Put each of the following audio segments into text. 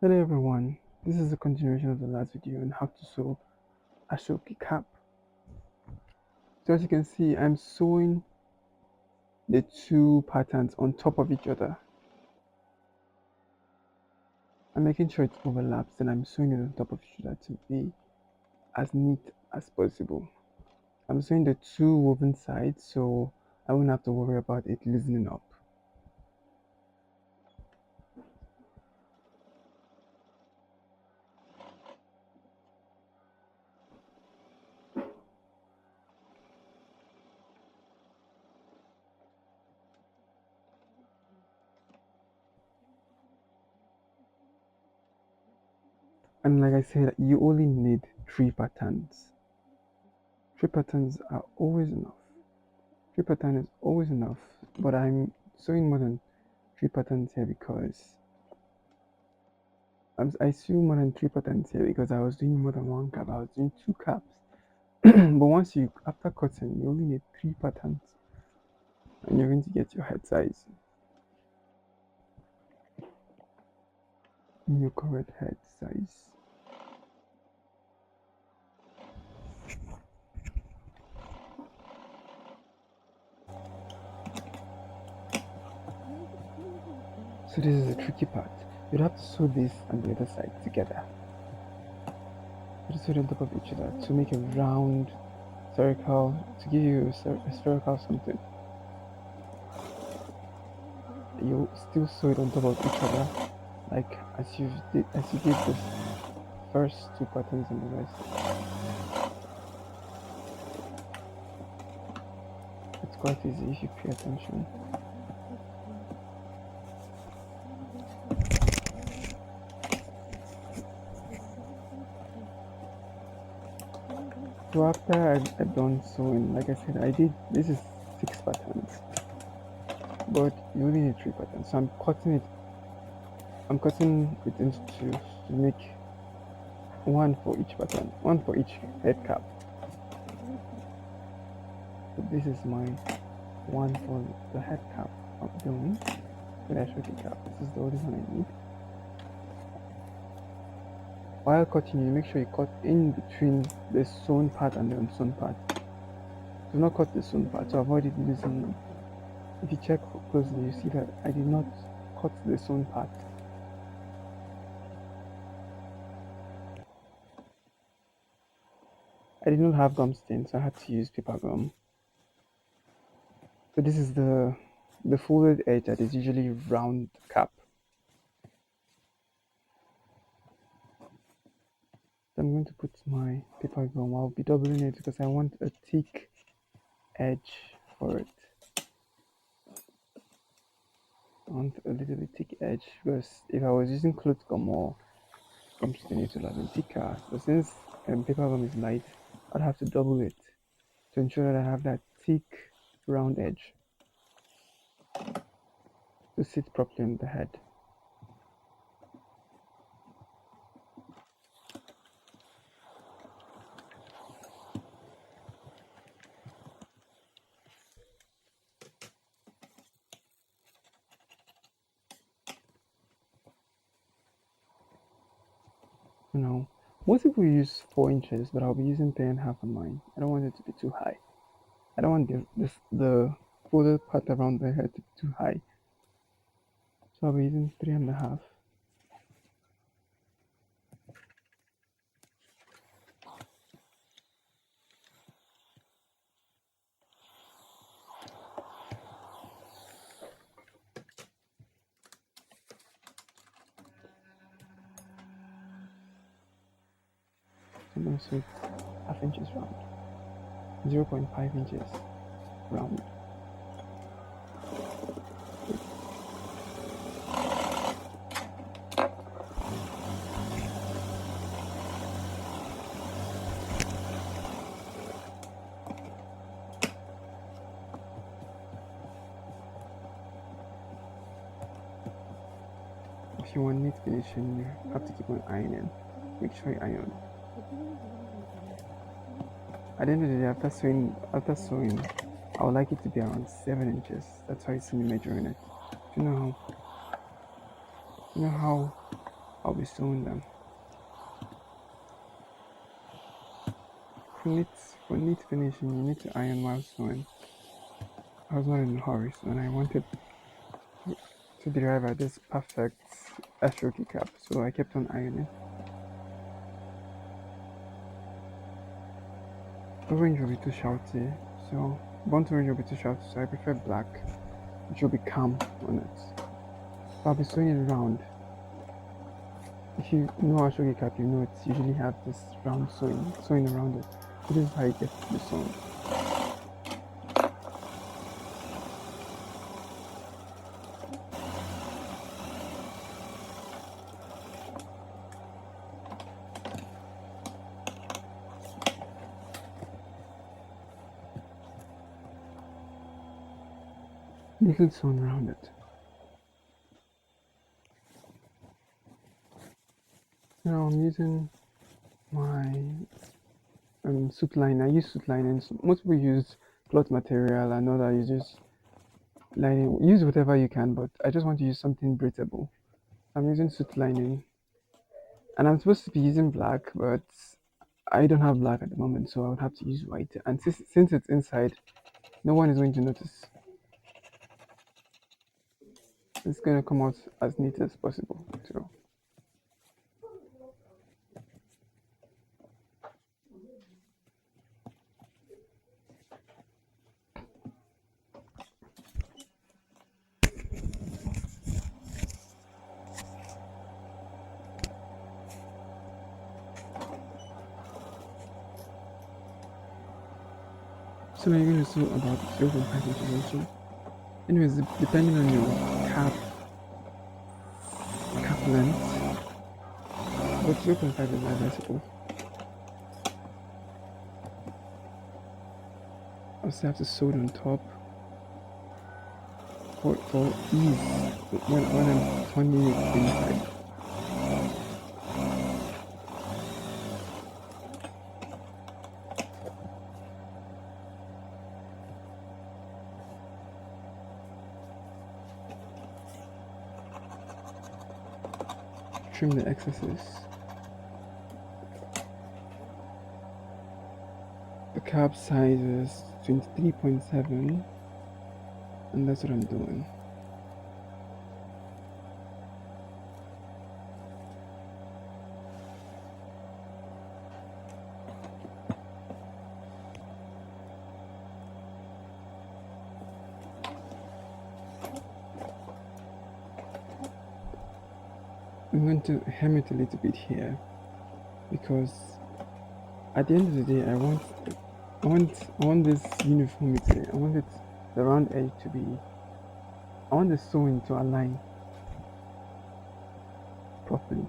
Hello everyone, this is a continuation of the last video on how to sew Aso Oke cap. So as you can see, I'm sewing the two patterns on top of each other. I'm making sure it overlaps and I'm sewing it on top of each other to be as neat as possible. I'm sewing the two woven sides so I won't have to worry about it loosening up. And like I said, you only need three patterns. Three patterns are always enough. Three patterns is always enough, but I'm sewing more than three patterns here because I sew more than three patterns here because I was doing more than one cap. I was doing two caps. But once you, after cutting, you only need three patterns and you're going to get your head size in your correct head size. So this is the tricky part. You'd have to sew this and the other side together. You sew it on top of each other to make a round circle, to give you a spherical something. You still sew it on top of each other, like as you did this first two patterns and the rest. It's quite easy if you pay attention. So after I've done sewing, like I said, this is 6 patterns, but you only need 3 patterns. So I'm cutting it into 2 to make one for each pattern, one for each head cap. So this is my one for the head cap I'm doing, the Aso Oke cap. This is the only one I need. While cutting, you make sure you cut in between the sewn part and the unsewn part. Do not cut the sewn part to avoid it losing. If you check closely, you see that I did not cut the sewn part. I did not have gum stain, so I had to use paper gum. So this is the folded edge that is usually round cap. So I'm going to put my paper gum. I'll be doubling it because I want a thick edge for it. I want a little bit thick edge because if I was using cloth gum or gum stain, it would have been thicker. But since paper gum is light, I'd have to double it to ensure that I have that thick round edge to sit properly on the head. You know, most people use 4 inches, but I'll be using 3.5 on mine. I don't want it to be too high. I don't want the folded part around the head to be too high. So I'll be using 3.5. So I'm going to sew it half inches round, 0.5 inches round. If you want neat finishing, you have to keep on ironing. Make sure you iron. At the end of the day, after sewing, I would like it to be around 7 inches. That's why you see me measuring it. You know how I'll be sewing them. For neat finishing, you need to iron while sewing. I was not in a hurry, so and I wanted to derive at this perfect Aso Oke cap, so I kept on ironing. Orange will be too shouty, so burnt orange will be too shouty, so I prefer black, which will be calm on it. So I'll be sewing it round. If you know Aso Oke cap, you know it's usually have this round sewing around it. So this is how it gets to be sewn. Little sewn around it. Now I'm using my suit line. I use suit linings. Most people use cloth material. I know that you just lining. Use whatever you can, but I just want to use something breathable. I'm using suit lining, and I'm supposed to be using black, but I don't have black at the moment, so I would have to use white. And since it's inside, no one is going to notice. It's going to come out as neat as possible. So you're going to sew about 0.5 inches also. Anyways, depending on your cap length, but 0.5 is advisable. I also have to sew it on top for ease when I'm turning it inside. Trim the excesses. The cap size is 23.7, and that's what I'm doing. I'm going to hem it a little bit here because at the end of the day, I want this uniformity. I want it the round edge to be. I want the sewing to align properly.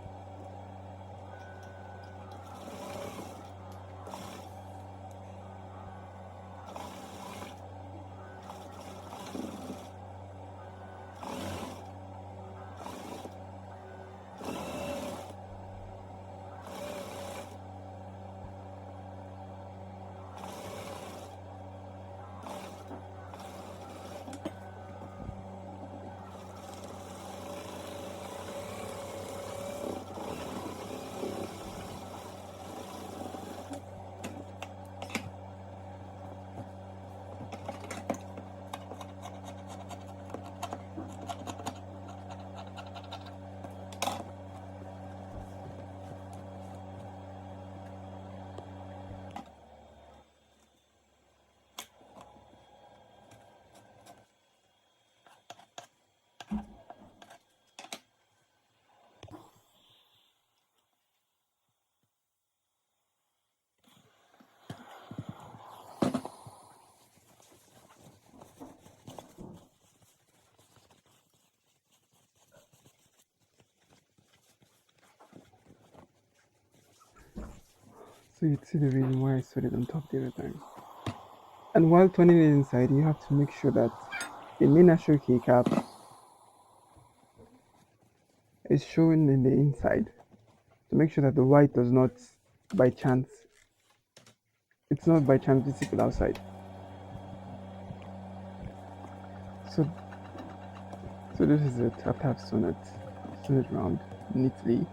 So you'd see the reason why I sewed it on top the other time. And while turning it inside, you have to make sure that the main Aso Oke cap is showing in the inside to make sure that the white does not, by chance, it's not by chance visible outside. So, so this is it. After I've sewn it round neatly,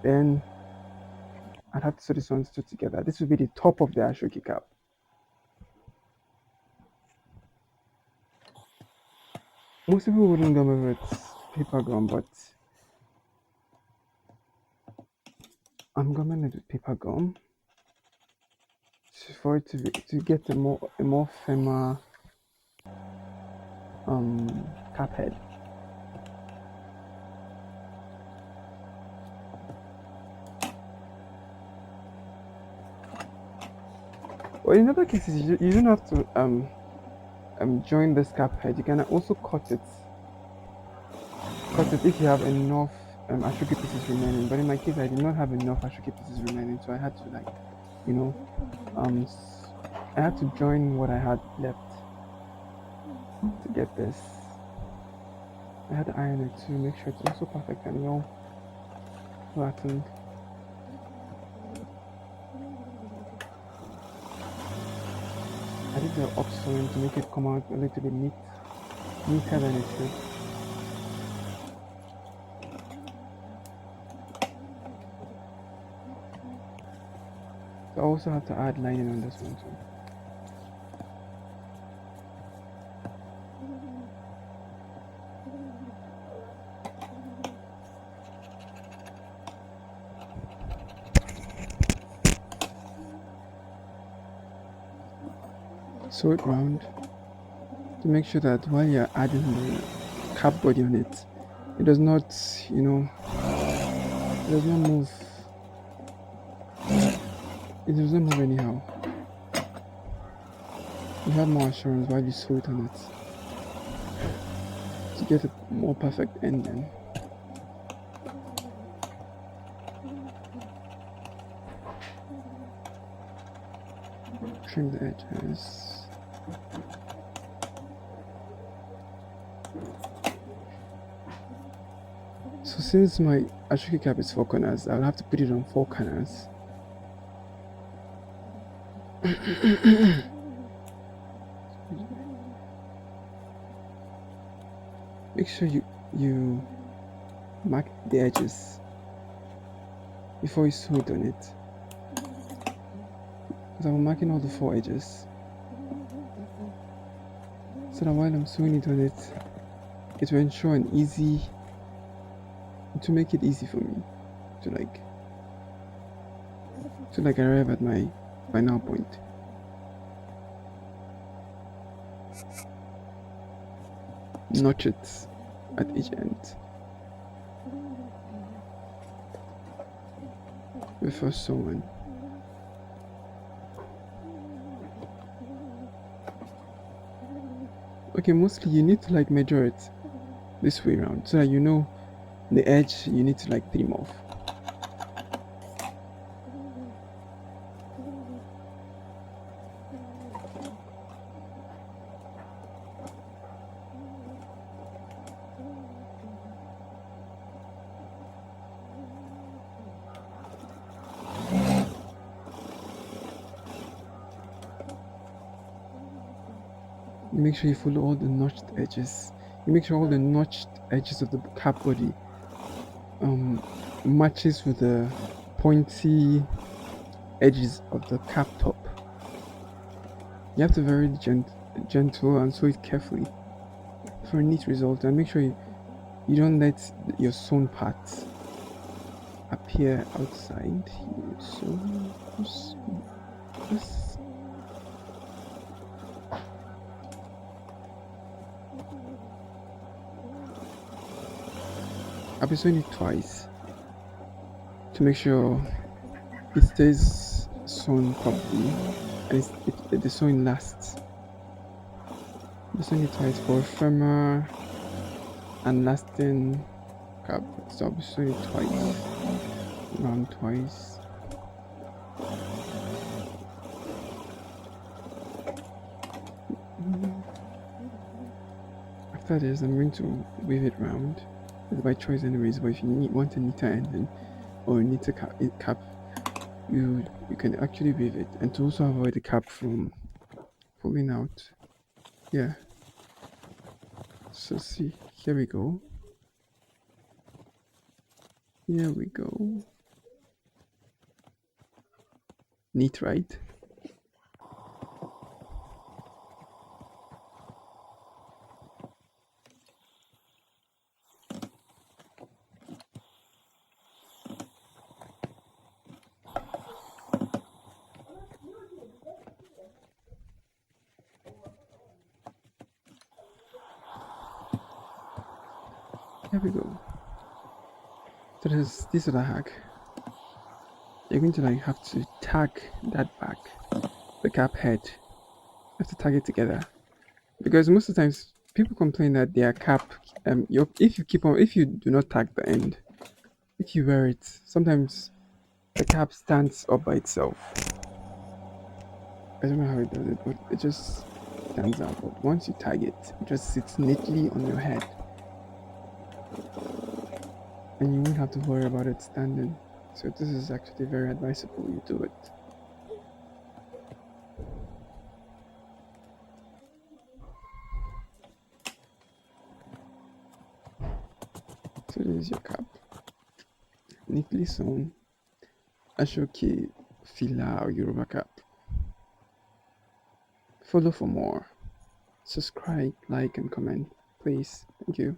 Then I'd have to sew this one two together. This would be the top of the Aso Oke cap. Most people wouldn't gum it with paper gum, but I'm gumming it with paper gum for it to get a more firmer cap head. Well, in other cases, you don't have to join this cap head. You can also cut it. Cut it if you have enough Aso Oke pieces remaining. But in my case, I did not have enough Aso Oke pieces remaining, so I had to you know, um, I had to join what I had left to get this. I had to iron it to make sure it's also perfect and well flattened. I did the upsewing to make it come out a little bit neater than it should. So I also have to add lining on this one too. Sew it round to make sure that while you're adding the cap body on it, it does not, it does not move. It does not move anyhow. You have more assurance while you sew it on it to get a more perfect ending. Trim the edges. So since my Aso Oke cap is 4 corners, I'll have to put it on 4 corners. Make sure you mark the edges before you sew it on it. Because I'm marking all the 4 edges, so that while I'm sewing it on it will ensure to make it easy for me to arrive at my final point. Notch it at each end before sewing. Okay, mostly you need to measure it this way around so that you know the edge you need to trim off. Make sure you follow all the notched edges. You make sure all the notched edges of the cap body matches with the pointy edges of the cap top. You have to be very gentle and sew it carefully for a neat result, and make sure you don't let your sewn parts appear outside here. So this. I'll be sewing it twice to make sure it stays sewn properly and the sewing lasts. I'll be sewing it twice for a firmer and lasting cap. So I'll be sewing it twice, around twice. After this, I'm going to weave it round. It's by choice anyways, but if you want a neater ending or a neater cap, you can actually weave it, and to also avoid the cap from falling out. Yeah. So see, here we go. Here we go. Neat, right? Here we go. So this other hack. You're going to like have to tag that back, the cap head. You have to tag it together because most of the times people complain that their cap, if you do not tag the end, if you wear it, sometimes the cap stands up by itself. I don't know how it does it, but it just stands out. But once you tag it, it just sits neatly on your head, and you won't have to worry about it standing. So this is actually very advisable you do it. So this is your cap, neatly sewn. Aso Oke, Fila or Yoruba cap. Follow for more. Subscribe, like, and comment, please. Thank you.